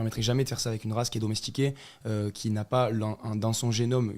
permettrai jamais de faire ça avec une race qui est domestiquée, qui n'a pas dans son génome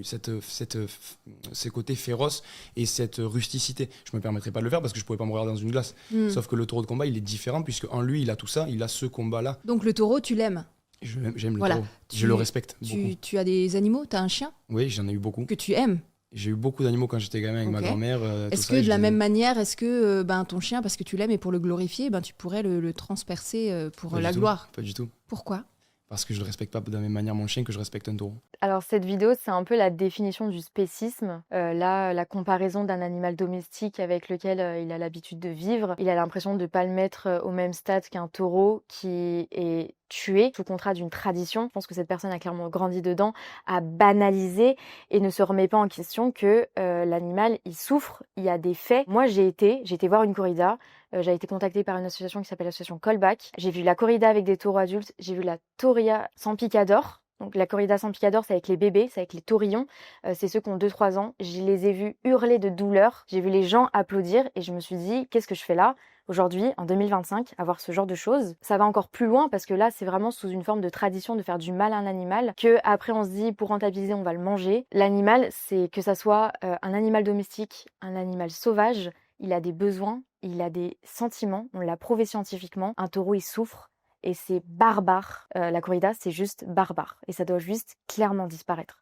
ces côtés féroces et cette rusticité. Je me permettrai pas de le faire parce que je pourrais pas mourir dans une glace. Sauf que le taureau de combat, il est différent puisque en lui, il a tout ça, il a ce combat-là. Donc le taureau, tu l'aimes? J'aime le Voilà. taureau. Je le respecte beaucoup. Tu as des animaux? Tu as un chien Oui, j'en ai eu beaucoup. que tu aimes? J'ai eu beaucoup d'animaux quand j'étais gamin avec ma grand-mère. Est-ce que de la même manière, est-ce que ton chien, parce que tu l'aimes et pour le glorifier, tu pourrais le transpercer pour la gloire? Pas du tout. Pourquoi? Parce que je ne respecte pas de la même manière mon chien que je respecte un taureau. Alors cette vidéo, c'est un peu la définition du spécisme. Là, la comparaison d'un animal domestique avec lequel il a l'habitude de vivre. Il a l'impression de ne pas le mettre au même stade qu'un taureau qui est tué sous contrat d'une tradition. Je pense que cette personne a clairement grandi dedans, a banalisé et ne se remet pas en question que l'animal, il souffre, il y a des faits. Moi, j'ai été voir une corrida. J'ai été contactée par une association qui s'appelle l'association Callback. J'ai vu la corrida avec des taureaux adultes, j'ai vu la tauria sans picador. Donc la corrida sans picador, c'est avec les bébés, c'est avec les taurillons, c'est ceux qui ont 2-3 ans. Je les ai vus hurler de douleur, j'ai vu les gens applaudir et je me suis dit, qu'est-ce que je fais là aujourd'hui, en 2025, avoir ce genre de choses? Ça va encore plus loin parce que là, c'est vraiment sous une forme de tradition de faire du mal à un animal que après on se dit, pour rentabiliser, on va le manger. L'animal, c'est que ça soit un animal domestique, un animal sauvage, il a des besoins, il a des sentiments, on l'a prouvé scientifiquement. Un taureau, il souffre et c'est barbare. La corrida, c'est juste barbare et ça doit juste clairement disparaître.